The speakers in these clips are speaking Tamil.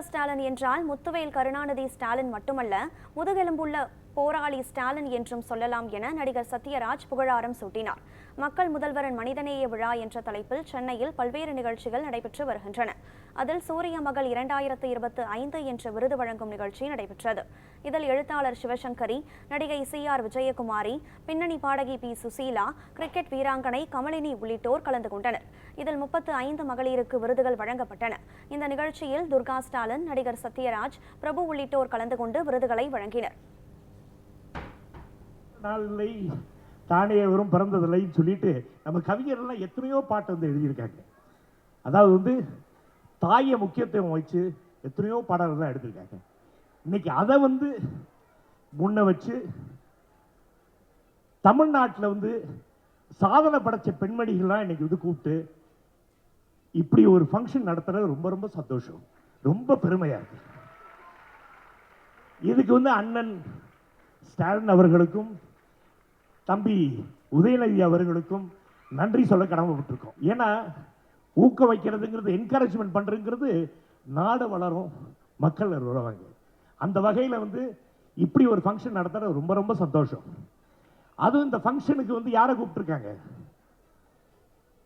ஸ்டாலின் என்றால் முத்துவேல் கருணாநிதி ஸ்டாலின் மட்டுமல்ல, முதுகெலும்புள்ள போராளி ஸ்டாலின் என்றும் சொல்லலாம் என நடிகர் சத்யராஜ் புகழாரம் சூட்டினார். மக்கள் முதல்வரின் மனிதநேய விழா என்ற தலைப்பில் சென்னையில் பல்வேறு நிகழ்ச்சிகள் நடைபெற்று வருகின்றன. அதில் சூரிய மகள் 2025 என்ற விருது வழங்கும் நிகழ்ச்சி நடைபெற்றது. இதில் எழுத்தாளர் சிவசங்கரி, நடிகை CR விஜயகுமாரி, பின்னணி பாடகி P சுசீலா, கிரிக்கெட் வீராங்கனை கமலினி உள்ளிட்டோர் கலந்து கொண்டனர். இதில் 35 மகளிருக்கு விருதுகள் வழங்கப்பட்டன. இந்த நிகழ்ச்சியில் துர்கா ஸ்டாலின், நடிகர் சத்யராஜ், பிரபு உள்ளிட்டோர் கலந்து கொண்டு விருதுகளை வழங்கினர். தானே வரும் பிறந்ததில்லைன்னு சொல்லிட்டு நம்ம கவிஞர்லாம் எத்தனையோ பாட்டு எழுதியிருக்காங்க. அதாவது தாயை முக்கியத்துவம் வச்சு எத்தனையோ பாடல்கள்லாம் எடுத்திருக்காங்க. இன்னைக்கு அதை முன்ன வச்சு தமிழ்நாட்டில் சாதனை படைச்ச பெண்மணிகள்லாம் இன்னைக்கு கூப்பிட்டு இப்படி ஒரு ஃபங்க்ஷன் நடத்துறது ரொம்ப ரொம்ப சந்தோஷம், ரொம்ப பெருமையா இருக்கு. இதுக்கு அண்ணன் ஸ்டாலின் அவர்களுக்கும் தம்பி உதயநிதி அவர்களுக்கும் நன்றி சொல்ல கடமைப்பட்டிருக்கோம். ஏன்னா ஊக்க வைக்கிறதுங்கிறது, என்கரேஜ்மெண்ட் பண்றதுங்கிறது நாடு வளரும், மக்கள் வருவாங்க. அந்த வகையில் இப்படி ஒரு ஃபங்க்ஷன் நடத்துறது ரொம்ப ரொம்ப சந்தோஷம். அதுவும் இந்த ஃபங்க்ஷனுக்கு யாரை கூப்பிட்டுருக்காங்க?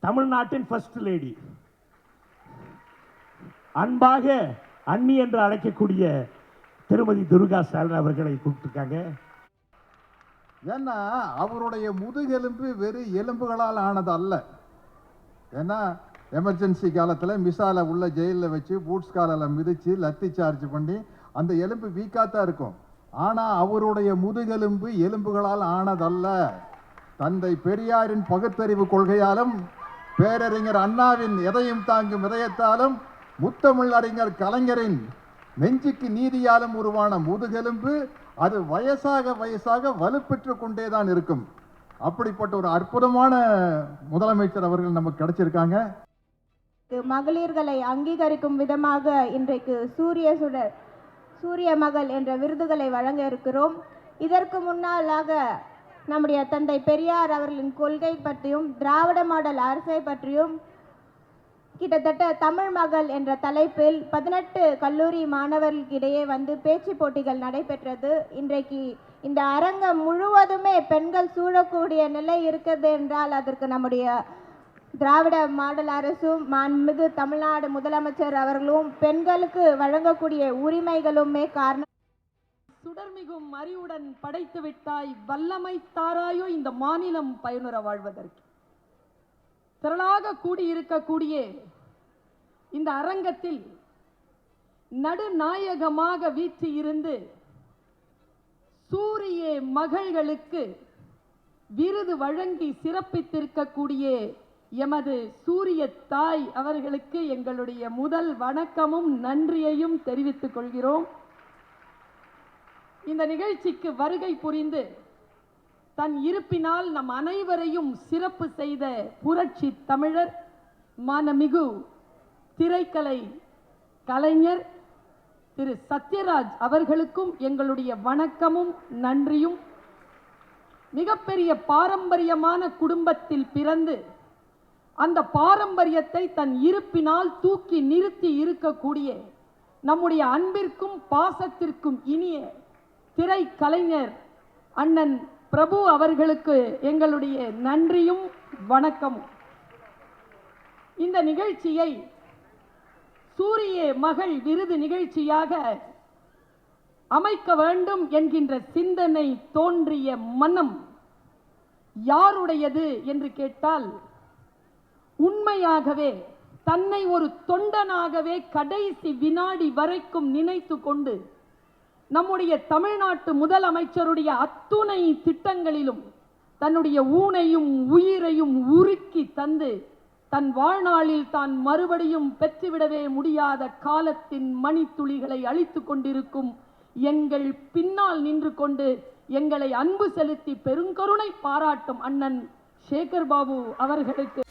தமிழ்நாட்டின் ஃபர்ஸ்ட் லேடி, அன்பாக அண்ணி என்று அழைக்கக்கூடிய திருமதி துர்கா ஸ்டாலின் அவர்களை கூப்பிட்டுருக்காங்க. ஏன்னா அவருடைய முதுகெலும்பு வெறும் எலும்புகளால் ஆனது அல்ல. ஏன்னா எமர்ஜென்சி காலத்தில் மிசால உள்ள ஜெயிலில் வச்சு பூட்ஸ் காலில் மிதித்து லத்தி சார்ஜ் பண்ணி அந்த எலும்பு வீக்காத்தான் இருக்கும். ஆனால் அவருடைய முதுகெலும்பு எலும்புகளால் ஆனதல்ல. தந்தை பெரியாரின் பகுத்தறிவு கொள்கையாலும், பேரறிஞர் அண்ணாவின் எதையும் தாங்கும் இதயத்தாலும், முத்தமிழ் அறிஞர் கலைஞரின் நெஞ்சுக்கு நீதியாலும் உருவான முதுகெலும்பு அது வயசாக வலுப்பெற்று கொண்டேதான் இருக்கும். அப்படிப்பட்ட ஒரு அற்புதமான முதலமைச்சர் அவர்கள் நமக்கு கிடைச்சிருக்காங்க. மகளிர்களை அங்கீகரிக்கும் விதமாக இன்றைக்கு சூரிய மகள் என்ற விருதுகளை வழங்க இருக்கிறோம். இதற்கு முன்னாலாக நம்முடைய தந்தை பெரியார் அவர்களின் கொள்கை பற்றியும், திராவிட மாடல் அரசை பற்றியும் கிட்டத்தட்ட தமிழ் மகள் என்ற தலைப்பில் 18 கல்லூரி மாணவர்களுக்கிடையே பேச்சு போட்டிகள் நடைபெற்றது. இன்றைக்கு இந்த அரங்கம் முழுவதுமே பெண்கள் சூழக்கூடிய நிலை இருக்கிறது என்றால் அதற்கு நம்முடைய திராவிட மாடல் அரசும், மாண்புமிகு தமிழ்நாடு முதலமைச்சர் அவர்களும் பெண்களுக்கு வழங்கக்கூடிய உரிமைகளுமே காரணம். சுடர்மிகும் அறிவுடன் படைத்து விட்டாய், வல்லமை தாராயோ இந்த மாநிலம் பயனுற வாழ்வதற்கு. திரளாக கூடியிருக்கக்கூடிய இந்த அரங்கத்தில் நடுநாயகமாக வீற்றி இருந்து சூரிய மகள்களுக்கு விருது வழங்கி சிறப்பித்திருக்கக்கூடிய எமது சூரிய தாய் அவர்களுக்கு எங்களுடைய முதல் வணக்கமும் நன்றியையும் தெரிவித்துக் கொள்கிறோம். இந்த நிகழ்ச்சிக்கு வருகை புரிந்து தன் இருப்பினால் நம் அனைவரையும் சிறப்பு செய்த புரட்சி தமிழர், மாண்புமிகு திரைக்கலை கலைஞர் திரு சத்யராஜ் அவர்களுக்கும் எங்களுடைய வணக்கமும் நன்றியும். மிகப்பெரிய பாரம்பரியமான குடும்பத்தில் பிறந்து அந்த பாரம்பரியத்தை தன் இருப்பினால் தூக்கி நிறுத்தி இருக்கக்கூடிய நம்முடைய அன்பிற்கும் பாசத்திற்கும் இனிய திரைக்கலைஞர் அண்ணன் பிரபு அவர்களுக்கு எங்களுடைய நன்றியும் வணக்கமும். இந்த நிகழ்ச்சியை சூரிய மகள் விருது நிகழ்ச்சியாக அமைக்க வேண்டும் என்கின்ற சிந்தனை தோன்றிய மனம் யாருடையது என்று கேட்டால், உண்மையாகவே தன்னை ஒரு தொண்டனாகவே கடைசி வினாடி வரைக்கும் நினைத்து கொண்டு நம்முடைய தமிழ்நாட்டு முதலமைச்சருடைய அத்துணை திட்டங்களிலும் தன்னுடைய ஊனையும் உயிரையும் உருக்கி தந்து தன் வாழ்நாளில் தான் மறுபடியும் பெற்றுவிடவே முடியாத காலத்தின் மணித்துளிகளை அழித்துக் கொண்டிருக்கும் எங்கள் பின்னால் நின்று கொண்டு எங்களை அன்பு செலுத்தி பெருங்கருணை பாராட்டும் அண்ணன் சேகர் பாபு அவர்களுக்கு